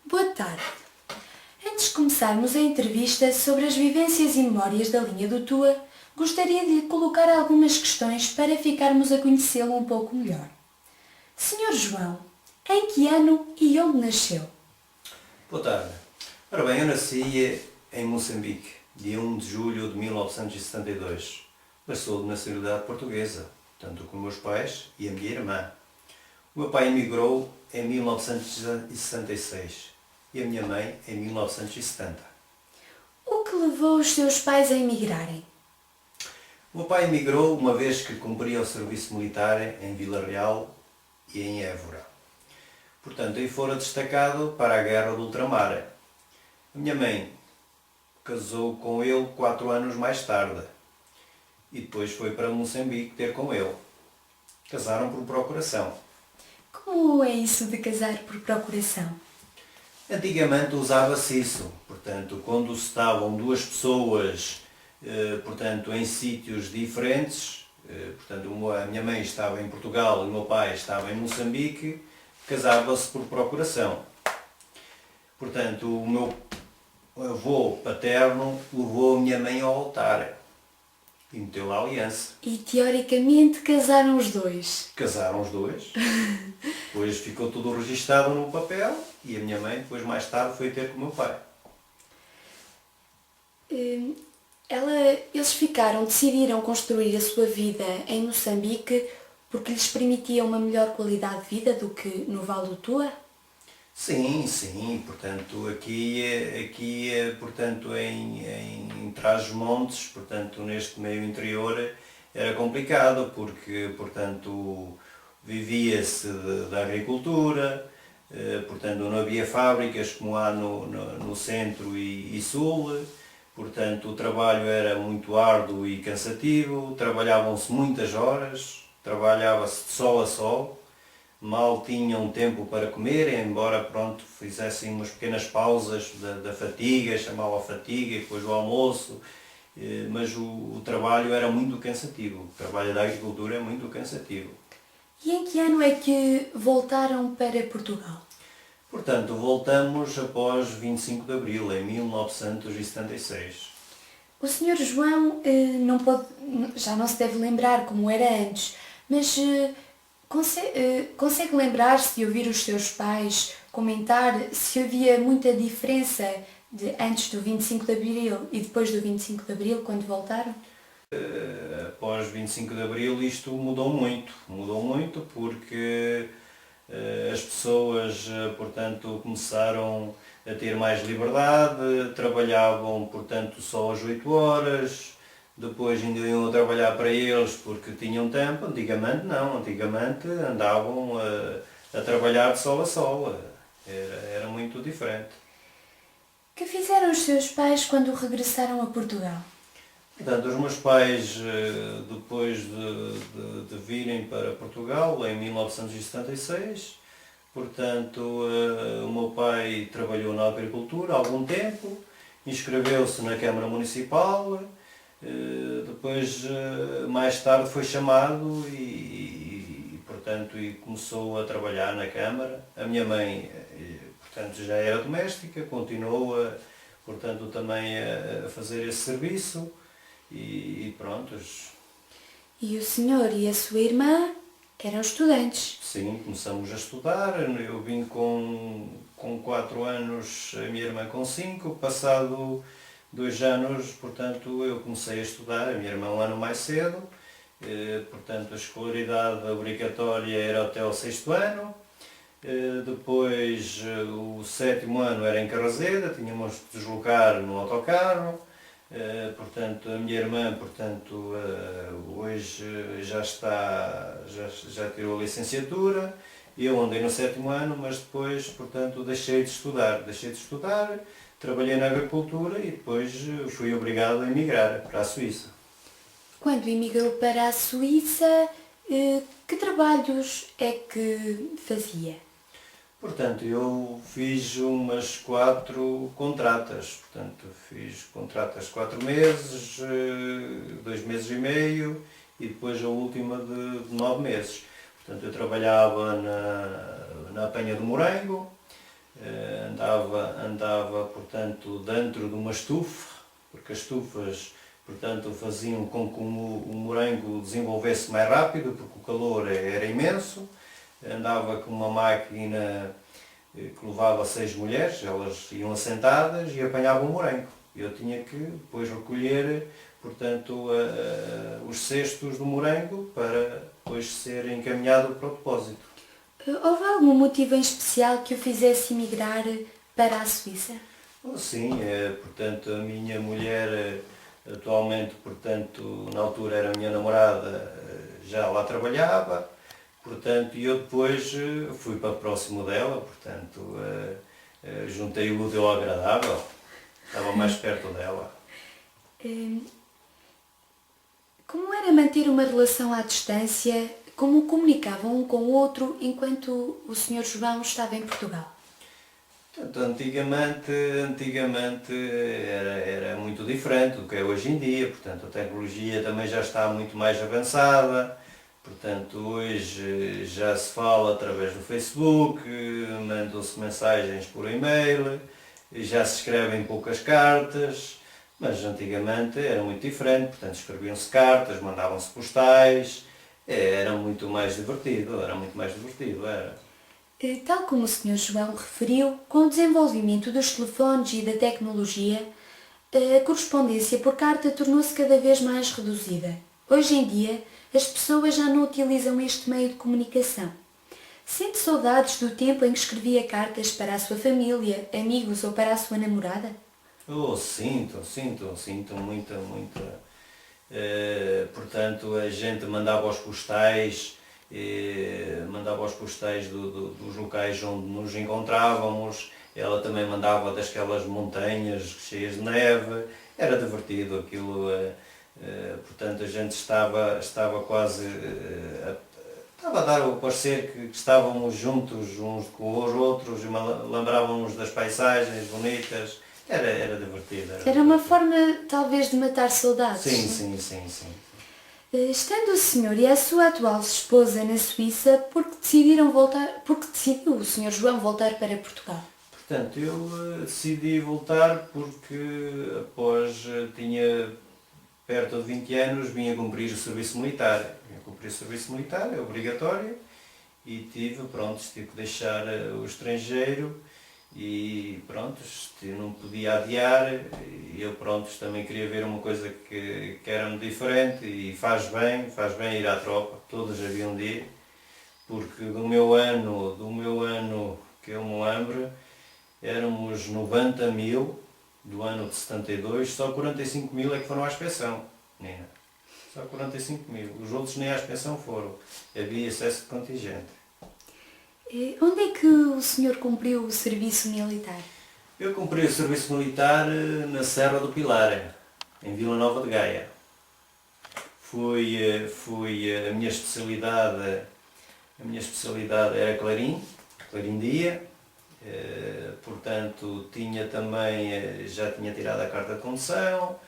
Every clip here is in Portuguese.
Boa tarde. Antes de começarmos a entrevista sobre as vivências e memórias da linha do Tua, gostaria de lhe colocar algumas questões para ficarmos a conhecê-lo um pouco melhor. Senhor João, em que ano e onde nasceu? Boa tarde. Ora bem, eu nasci em Moçambique, dia 1 de julho de 1972, mas sou de nacionalidade portuguesa, tanto com meus pais e a minha irmã. O meu pai emigrou em 1966 e a minha mãe em 1970. O que levou os seus pais a emigrarem? O meu pai emigrou uma vez que cumpria o serviço militar em Vila Real e em Évora. Portanto, aí fora destacado para a Guerra do Ultramar. A minha mãe casou com ele 4 anos mais tarde e depois foi para Moçambique ter com ele. Casaram por procuração. Como é isso de casar por procuração? Antigamente usava-se isso, portanto, quando estavam duas pessoas em sítios diferentes, portanto, a minha mãe estava em Portugal e o meu pai estava em Moçambique, casava-se por procuração. Portanto, o meu avô paterno levou a minha mãe ao altar e meteu lá a aliança. E teoricamente casaram os dois. Casaram os dois, depois ficou tudo registado no papel e a minha mãe depois mais tarde foi ter com o meu pai. Eles decidiram construir a sua vida em Moçambique porque lhes permitia uma melhor qualidade de vida do que no Vale do Tua? Sim, portanto, portanto, em Trás-os-Montes, portanto, neste meio interior, era complicado, porque, portanto, vivia-se da agricultura, portanto, não havia fábricas como há no centro e sul, portanto, o trabalho era muito árduo e cansativo, trabalhavam-se muitas horas, trabalhava-se de sol a sol, mal tinham tempo para comer, embora pronto, fizessem umas pequenas pausas da fatiga, chamavam a fatiga e depois o almoço, mas o trabalho era muito cansativo, o trabalho da agricultura é muito cansativo. E em que ano é que voltaram para Portugal? Portanto, voltamos após 25 de Abril, em 1976. O Sr. João já não se deve lembrar como era antes, mas consegue lembrar-se de ouvir os seus pais comentar se havia muita diferença de antes do 25 de Abril e depois do 25 de Abril, quando voltaram? Após 25 de Abril isto mudou muito porque as pessoas, portanto, começaram a ter mais liberdade, trabalhavam, portanto, só às 8 horas, depois ainda iam trabalhar para eles porque tinham tempo. Antigamente não, antigamente andavam a trabalhar de sol a sol, era muito diferente. Que fizeram os seus pais quando regressaram a Portugal? Portanto, os meus pais, depois de virem para Portugal em 1976, portanto, o meu pai trabalhou na agricultura há algum tempo, inscreveu-se na Câmara Municipal, depois, mais tarde, foi chamado portanto, e começou a trabalhar na Câmara. A minha mãe, portanto, já era doméstica, continuou, portanto, também a fazer esse serviço. E pronto. E o senhor e a sua irmã eram estudantes? Sim, começamos a estudar. Eu vim com 4 anos, a minha irmã com 5. Passado 2 anos, portanto, eu comecei a estudar, a minha irmã um ano mais cedo. Portanto, a escolaridade obrigatória era até ao 6º ano. Depois, o 7º ano era em Carraseda, tínhamos de deslocar no autocarro. Portanto, a minha irmã, portanto, hoje já tirou a licenciatura. Eu andei no 7º ano, mas depois, portanto, deixei de estudar, trabalhei na agricultura e depois fui obrigado a emigrar para a Suíça. Quando emigrou para a Suíça, que trabalhos é que fazia? Portanto, eu fiz umas 4 contratas, portanto, fiz contratas de 4 meses, 2 meses e meio e depois a última de 9 meses. Portanto, eu trabalhava na apanha do morango, andava, portanto, dentro de uma estufa, porque as estufas, portanto, faziam com que o morango desenvolvesse mais rápido, porque o calor era imenso. Andava com uma máquina que levava 6 mulheres, elas iam assentadas e apanhavam o morango. Eu tinha que depois recolher, portanto, os cestos do morango para depois ser encaminhado para o depósito. Houve algum motivo em especial que o fizesse emigrar para a Suíça? Sim, portanto, a minha mulher atualmente, portanto, na altura era a minha namorada, já lá trabalhava, portanto, e eu depois fui para próximo dela, portanto, juntei o útil ao agradável, estava mais perto dela. Como era manter uma relação à distância? Como comunicavam um com o outro enquanto o Sr. João estava em Portugal? Portanto, antigamente era muito diferente do que é hoje em dia, portanto, a tecnologia também já está muito mais avançada. Portanto, hoje já se fala através do Facebook, mandam-se mensagens por e-mail, já se escrevem poucas cartas, mas antigamente era muito diferente, portanto escreviam-se cartas, mandavam-se postais, era muito mais divertido, era. Tal como o Sr. João referiu, com o desenvolvimento dos telefones e da tecnologia, a correspondência por carta tornou-se cada vez mais reduzida. Hoje em dia, as pessoas já não utilizam este meio de comunicação. Sente saudades do tempo em que escrevia cartas para a sua família, amigos ou para a sua namorada? Sinto muita. Portanto, a gente mandava os postais, dos locais onde nos encontrávamos, ela também mandava daquelas montanhas cheias de neve, era divertido aquilo, portanto a gente estava quase, estava a dar o parecer que estávamos juntos uns com os outros, e lembrávamos das paisagens bonitas, era divertido. Era uma forma, talvez, de matar saudades. Sim. Estando o senhor e a sua atual esposa na Suíça, porque decidiu o Sr. João voltar para Portugal? Portanto, eu decidi voltar porque após tinha perto de 20 anos, vinha cumprir o serviço militar. É obrigatório, e tive que deixar o estrangeiro e pronto, não podia adiar, e eu também queria ver uma coisa que era diferente, e faz bem ir à tropa, todos haviam de ir, porque do meu ano que eu me lembro, éramos 90 mil, do ano de 72, só 45 mil é que foram à inspeção, Nina. Só 45 mil, os outros nem à inspeção foram, havia excesso de contingente. Onde é que o senhor cumpriu o serviço militar? Eu cumpri o serviço militar na Serra do Pilar, em Vila Nova de Gaia. A minha especialidade era clarindia, portanto já tinha tirado a carta de condução,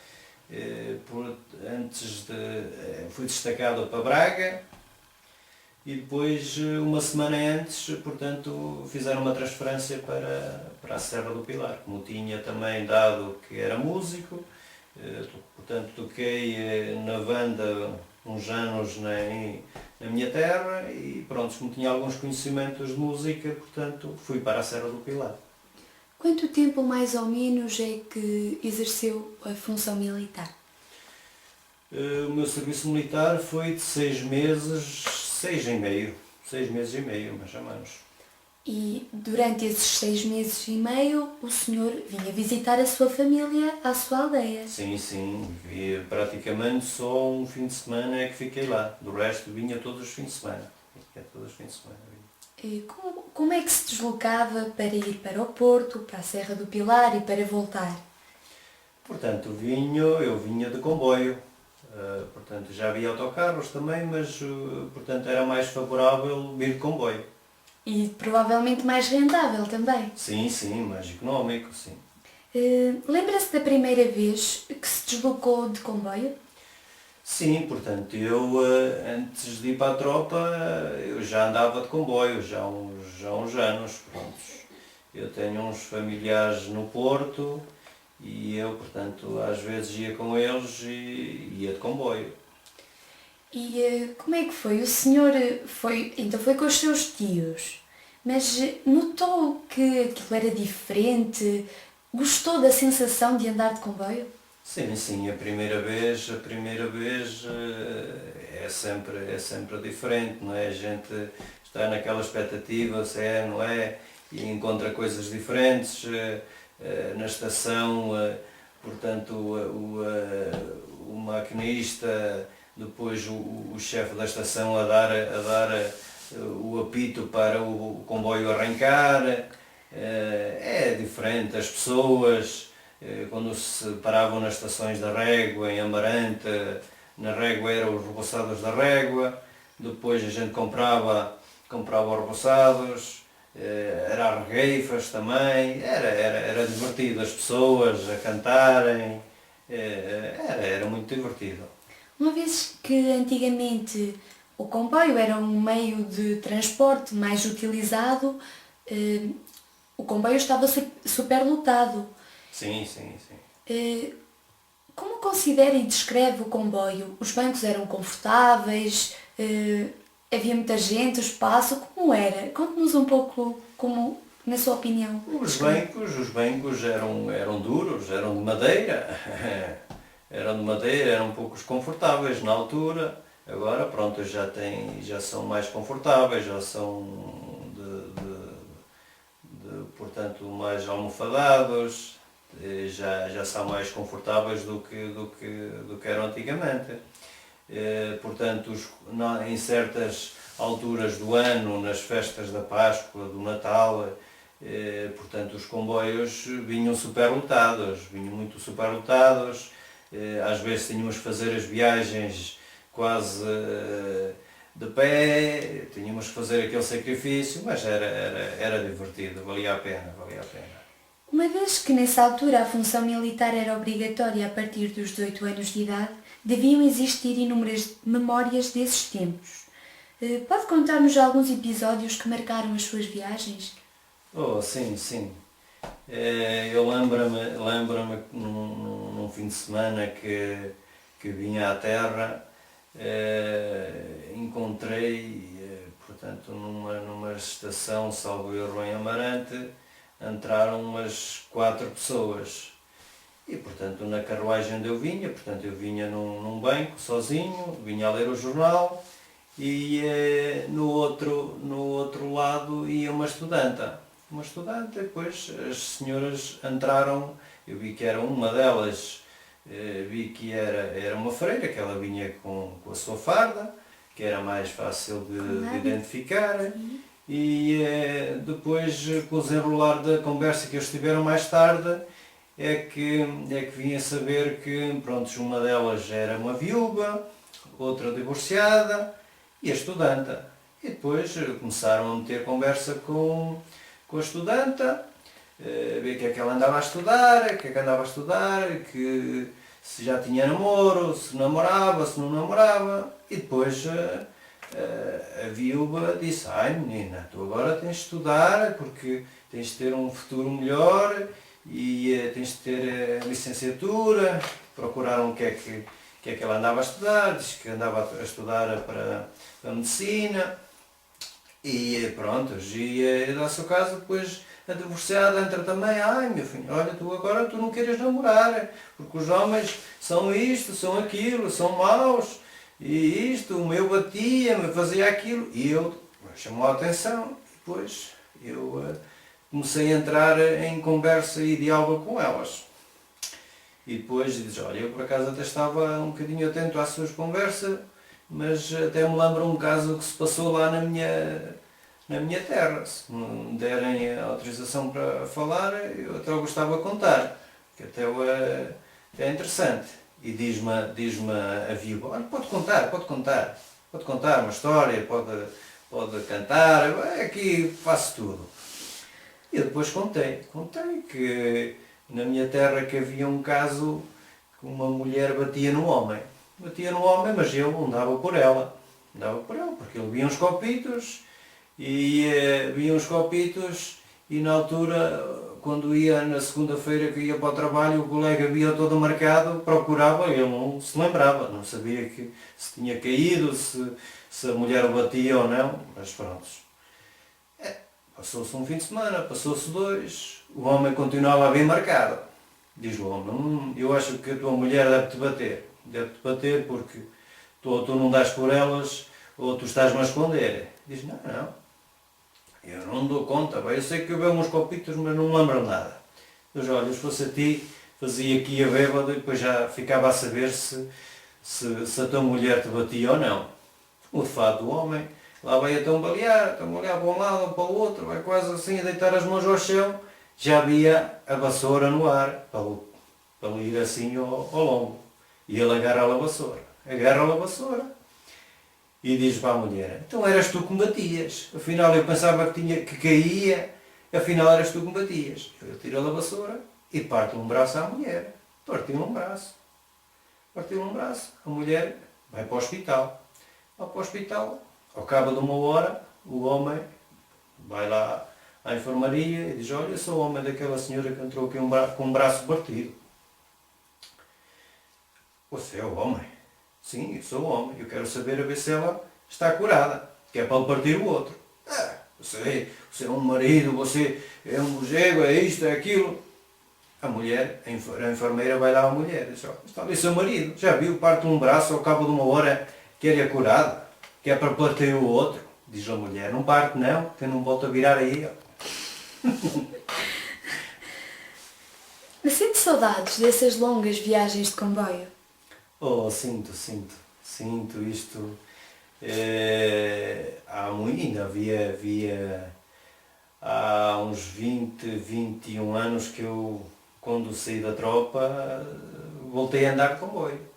fui destacado para Braga, e depois, uma semana antes, portanto, fizeram uma transferência para a Serra do Pilar. Como tinha também dado que era músico, portanto, toquei na banda uns anos na minha terra e pronto, como tinha alguns conhecimentos de música, portanto, fui para a Serra do Pilar. Quanto tempo, mais ou menos, é que exerceu a função militar? O meu serviço militar foi de 6 meses, 6 meses e meio, mais ou menos. E durante esses 6 meses e meio, o senhor vinha visitar a sua família à sua aldeia? Sim, via praticamente só um fim de semana é que fiquei lá, do resto vinha todos os fins de semana. E como é que se deslocava para ir para o Porto, para a Serra do Pilar e para voltar? Portanto, eu vinha de comboio. Portanto, já havia autocarros também, mas portanto, era mais favorável vir de comboio. E provavelmente mais rentável também. Sim, mais económico, sim. Lembra-se da primeira vez que se deslocou de comboio? Sim, portanto, eu antes de ir para a tropa, eu já andava de comboio, já há uns anos, pronto. eu tenho uns familiares no Porto e eu, portanto, às vezes ia com eles e ia de comboio. E como é que foi? O senhor então foi com os seus tios, mas notou que aquilo era diferente? Gostou da sensação de andar de comboio? Sim, sim, a primeira vez é sempre diferente, não é? A gente está naquela expectativa, se é, não é, e encontra coisas diferentes na estação, portanto o maquinista, depois o chefe da estação a dar o apito para o comboio arrancar, é diferente, as pessoas quando se paravam nas estações da Régua, em Amarante, na Régua eram os reboçados da Régua, depois a gente comprava os reboçados, era as regueifas também, era divertido, as pessoas a cantarem, era muito divertido. Uma vez que antigamente o comboio era um meio de transporte mais utilizado, o comboio estava superlotado. Sim, sim, sim. Como considera e descreve o comboio? Os bancos eram confortáveis? Havia muita gente, o espaço? Como era? Conte-nos um pouco como, na sua opinião. Os bancos eram duros, eram de madeira, eram poucos confortáveis na altura. Agora, pronto, já são mais confortáveis, já são portanto, mais almofadados, já são mais confortáveis do que eram antigamente. Portanto, em certas alturas do ano, nas festas da Páscoa, do Natal, portanto, os comboios vinham vinham muito superlotados, às vezes tínhamos que fazer as viagens quase de pé, tínhamos que fazer aquele sacrifício, mas era divertido, valia a pena, valia a pena. Uma vez que nessa altura a função militar era obrigatória a partir dos 18 anos de idade, deviam existir inúmeras memórias desses tempos. Pode contar-nos alguns episódios que marcaram as suas viagens? Oh, sim, sim. Eu lembro-me num fim de semana que vinha à terra, encontrei, portanto, numa estação, salvo erro, em Amarante, entraram umas 4 pessoas. E, portanto, na carruagem onde eu vinha num banco, sozinho, vinha a ler o jornal, e no outro lado ia uma estudanta. Depois as senhoras entraram, eu vi que era uma delas, vi que era uma freira, que ela vinha com a sua farda, que era mais fácil de identificar. E depois, com o desenrolar da conversa que eles tiveram mais tarde, é que vim a saber que, pronto, uma delas era uma viúva, outra divorciada e a estudanta. E depois começaram a meter conversa com a estudanta, ver o que é que ela andava a estudar, que se já tinha namoro, se namorava, se não namorava. E depois a viúva disse: ai menina, tu agora tens de estudar porque tens de ter um futuro melhor e tens de ter licenciatura. Procuraram o que é que ela andava a estudar, disse que andava a estudar para medicina. E pronto, e ao seu caso depois a divorciada entra também: ai meu filho, olha, tu não queres namorar, porque os homens são isto, são aquilo, são maus, e isto, o meu batia-me, fazia aquilo, e eu chamou a atenção, e depois eu comecei a entrar em conversa e diálogo com elas. E depois diz: olha, eu por acaso até estava um bocadinho atento às suas conversas, mas até me lembro um caso que se passou lá na minha terra. Se me derem a autorização para falar, eu até gostava de contar, que até é interessante. E diz-me a viúva: olha, pode contar uma história, pode cantar, aqui faço tudo. E eu depois contei que na minha terra que havia um caso que uma mulher batia no homem, mas eu não dava por ela, porque ele via uns copitos e na altura, quando ia na segunda-feira que ia para o trabalho, o colega via todo marcado, procurava, ele não se lembrava, não sabia que se tinha caído, se a mulher o batia ou não, mas pronto. Passou-se um fim de semana, passou-se dois, o homem continuava bem marcado. Diz o homem, eu acho que a tua mulher deve-te bater porque tu não dás por elas ou tu estás-me a esconder. Diz, não, eu não dou conta, eu sei que eu bebo uns copitos, mas não me lembro nada. Diz, olha, se fosse a ti, fazia aqui a bêbada e depois já ficava a saber se a tua mulher te batia ou não. O fato do homem, lá vai a tambalear para um lado, para o outro, vai quase assim a deitar as mãos ao chão, já havia a vassoura no ar, para lhe ir assim ao lombo. E ele agarra a vassoura e diz para a mulher, então eras tu que me batias, afinal eu pensava que caía, afinal eras tu que me batias. Ele tira a vassoura e parte-lhe um braço à mulher, partiu-lhe um braço, a mulher vai para o hospital. Vai para o hospital, ao cabo de uma hora, o homem vai lá à enfermaria e diz, olha, eu sou o homem daquela senhora que entrou aqui com um braço partido. Você é o homem? Sim, eu sou o homem. Eu quero saber a ver se ela está curada, que é para lhe partir o outro. Você é um marido, você é um bugego, é isto, é aquilo. A mulher, a enfermeira vai lá à mulher e diz, está ali seu marido, já viu, parte um braço ao cabo de uma hora que ele é curado, que é para partir o outro. Diz a mulher, não parte não, que eu não volto a virar aí. Mas sente saudades dessas longas viagens de comboio? Oh, sinto isto. Ainda havia há uns 21 anos que eu, quando saí da tropa, voltei a andar de comboio.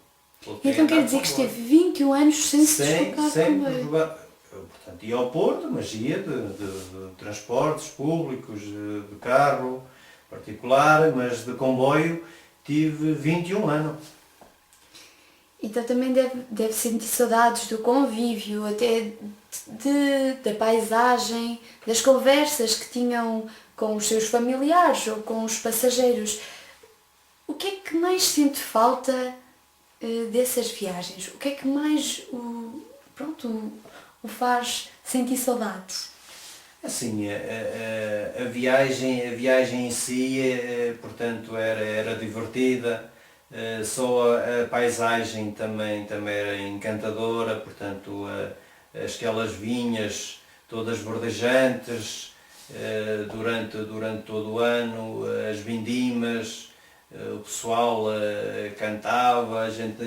Então quer dizer que esteve 21 anos sem se deslocar de comboio? Portanto, ia ao Porto, mas ia de transportes públicos, de carro particular, mas de comboio tive 21 anos. Então também deve sentir saudades do convívio, até da paisagem, das conversas que tinham com os seus familiares ou com os passageiros. O que é que mais sente falta dessas viagens? O que é que mais o faz sentir saudades? Assim, a viagem em si, portanto, era divertida. Só a paisagem também era encantadora, portanto, aquelas vinhas todas verdejantes durante todo o ano, as vindimas, o pessoal cantava, a gente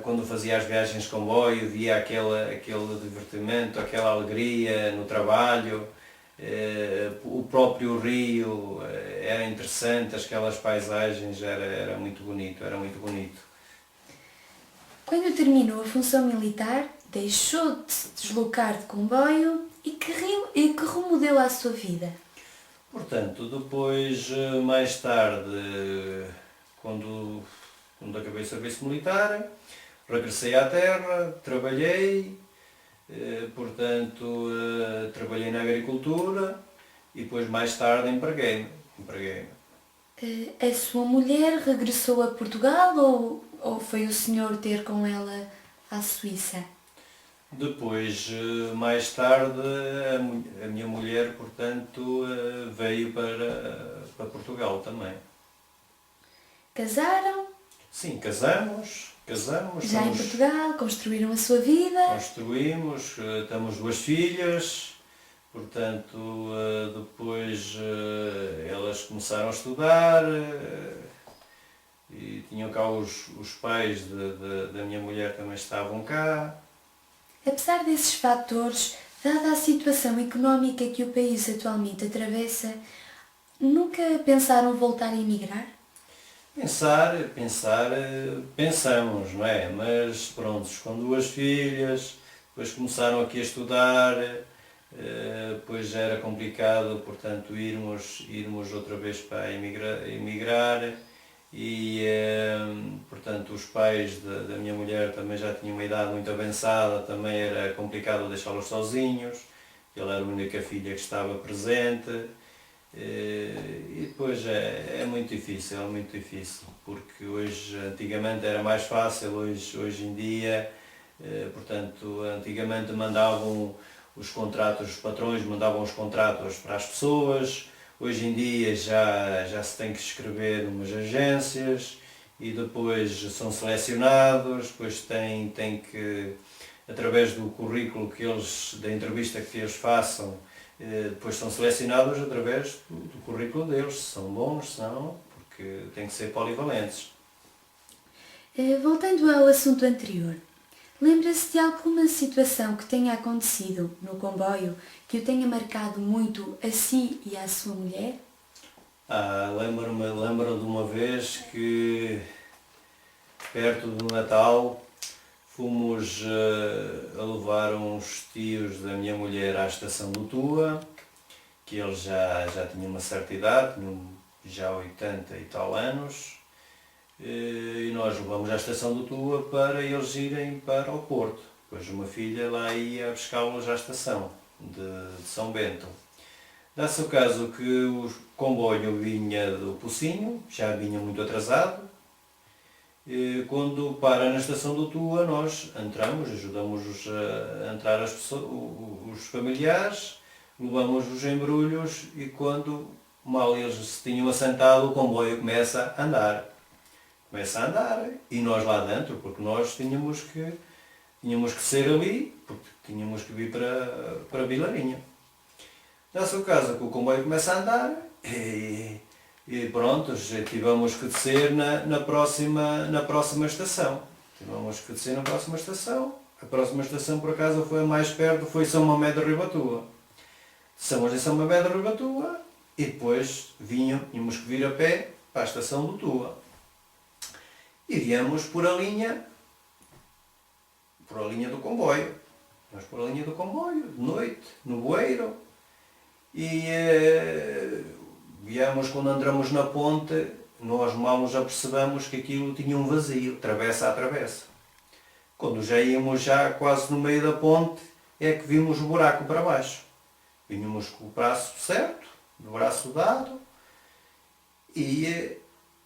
quando fazia as viagens de comboio via aquele divertimento, aquela alegria no trabalho. O próprio rio era interessante, aquelas paisagens, era muito bonito, Quando terminou a função militar, deixou de se deslocar de comboio e que rumo deu à sua vida? Portanto, depois, mais tarde, quando acabei o serviço militar, regressei à terra, trabalhei, trabalhei na agricultura e depois mais tarde empreguei-me. A sua mulher regressou a Portugal ou foi o senhor ter com ela à Suíça? Depois, mais tarde, a minha mulher, portanto, veio para Portugal também. Casaram? Sim, casamos. Já em Portugal, construíram a sua vida? Construímos, temos 2 filhas, portanto, depois elas começaram a estudar e tinham cá os pais da minha mulher também estavam cá. Apesar desses fatores, dada a situação económica que o país atualmente atravessa, nunca pensaram voltar a emigrar? Pensamos, não é? Mas pronto, com 2 filhas, depois começaram aqui a estudar, depois era complicado, portanto, irmos outra vez para emigrar e, portanto, os pais da minha mulher também já tinham uma idade muito avançada, também era complicado deixá-los sozinhos ele era a única filha que estava presente. E depois é muito difícil, porque hoje, antigamente era mais fácil, hoje em dia, portanto, antigamente mandavam os contratos, os patrões mandavam os contratos para as pessoas, hoje em dia já se tem que escrever numas agências e depois são selecionados, depois tem que, através do currículo da entrevista que eles façam, depois são selecionados através do currículo deles, se são bons, se não, porque têm que ser polivalentes. Voltando ao assunto anterior, lembra-se de alguma situação que tenha acontecido no comboio que o tenha marcado muito a si e à sua mulher? Lembro de uma vez que, perto do Natal, fomos a levar uns tios da minha mulher à estação do Tua, que eles já tinham uma certa idade, tinham já 80 e tal anos, e nós levamos à estação do Tua para eles irem para o Porto. Depois uma filha lá ia buscá-los à estação de São Bento. Dá-se o caso que o comboio vinha do Pocinho, já vinha muito atrasado. Quando para na estação do Tua, nós entramos, ajudamos-os a entrar os familiares, levamos os embrulhos e quando mal eles se tinham assentado, o comboio começa a andar. E nós lá dentro, porque nós tínhamos que ser ali, porque tínhamos que vir para Vilarinha. Dá-se o caso que o comboio começa a andar e pronto, tivemos que descer na próxima estação. A próxima estação por acaso foi a mais perto, foi São Mamé de Ribatua. Estamos em São Mamé de Ribatua e depois tínhamos que vir a pé para a estação do Tua. E viemos por a linha do comboio. Nós por a linha do comboio, de noite, no bueiro. E viemos, quando entramos na ponte, nós mal nos apercebemos que aquilo tinha um vazio, travessa a travessa. Quando já íamos quase no meio da ponte, é que vimos o buraco para baixo. Vínhamos com o braço certo, o braço dado, e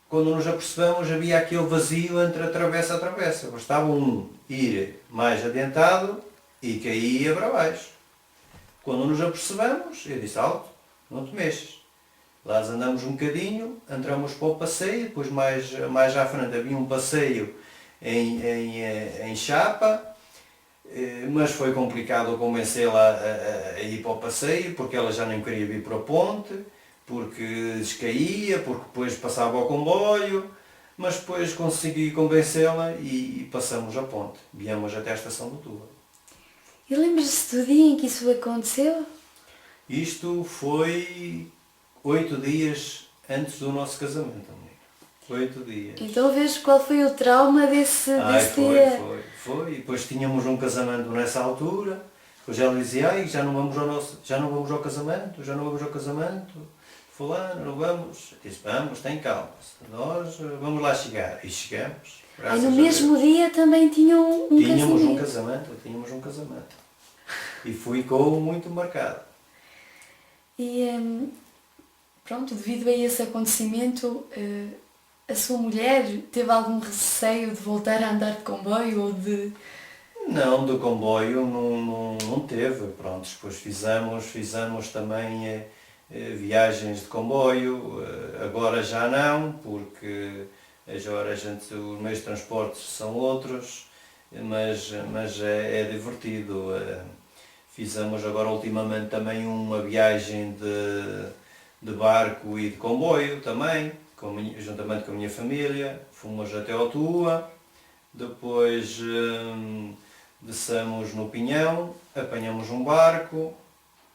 quando nos apercebemos havia aquele vazio entre a travessa. Bastava um ir mais adiantado e caía para baixo. Quando nos apercebemos, eu disse: alto, não te mexas. Lá andamos um bocadinho, entramos para o passeio, depois mais à frente havia um passeio em chapa, mas foi complicado convencê-la a ir para o passeio, porque ela já nem queria vir para a ponte, porque descaía, porque depois passava ao comboio, mas depois consegui convencê-la e passamos a ponte. Viemos até a estação do Tua. E lembra-se do dia em que isso aconteceu? Isto foi 8 dias antes do nosso casamento, amigo. 8 dias. Então vês qual foi o trauma desse dia? Foi. E depois tínhamos um casamento nessa altura. Depois ela dizia: já não vamos ao casamento. Fulano, não vamos. Eu disse: vamos, tem calma. Nós vamos lá chegar. E chegamos. No mesmo dia também tinham um casamento. Tínhamos um casamento. E ficou muito marcado. E pronto, devido a esse acontecimento, a sua mulher teve algum receio de voltar a andar de comboio ou de... Não, do comboio não teve. Pronto, depois fizemos também viagens de comboio. Agora já não, porque agora os meios de transporte são outros, mas é divertido. Fizemos agora ultimamente também uma viagem de barco e de comboio também, juntamente com a minha família. Fomos até ao Tua, depois descemos no Pinhão, apanhamos um barco,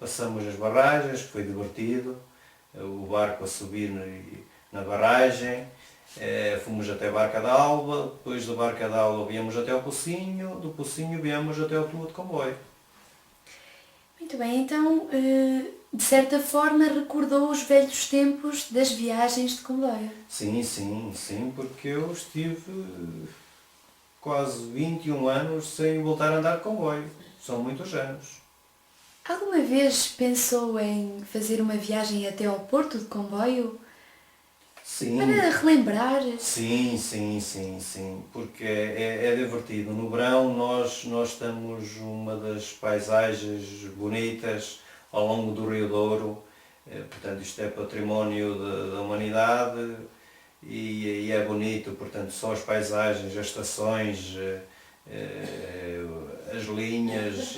passamos as barragens, que foi divertido, o barco a subir na barragem. Fomos até a Barca d'Alva, depois da Barca d'Alva viemos até ao Pocinho, do Pocinho viemos até ao Tua de comboio. Muito bem, então, de certa forma recordou os velhos tempos das viagens de comboio. Sim, porque eu estive quase 21 anos sem voltar a andar de comboio. São muitos anos. Alguma vez pensou em fazer uma viagem até ao Porto de comboio Sim, para relembrar? sim, porque é divertido. No verão nós temos uma das paisagens bonitas ao longo do Rio Douro, portanto isto é património da humanidade e é bonito, portanto só as paisagens, as estações, as linhas,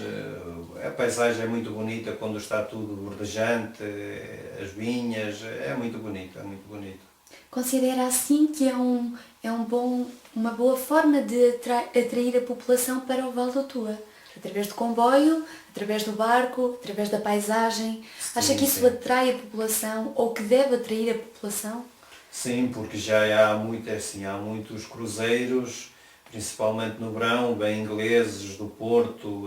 a paisagem é muito bonita quando está tudo verdejante, as vinhas, é muito bonito, é muito bonito. Considera assim que uma boa forma de atrair a população para o Vale do Tua? Através do comboio, através do barco, através da paisagem? Acha que isso Sim. atrai a população ou que deve atrair a população? Sim, porque já há muito, é assim, há muitos cruzeiros, principalmente no verão, bem ingleses do Porto,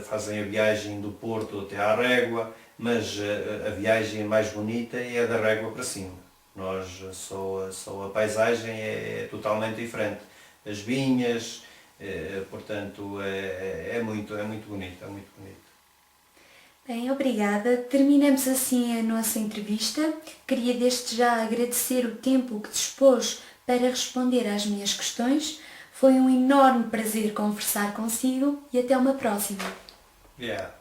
fazem a viagem do Porto até à Régua, mas a viagem mais bonita é a da Régua para cima. Só a paisagem é totalmente diferente. As vinhas, portanto, é muito bonito, é muito bonito. Bem, obrigada. Terminamos assim a nossa entrevista. Queria desde já agradecer o tempo que dispôs para responder às minhas questões. Foi um enorme prazer conversar consigo e até uma próxima. Yeah.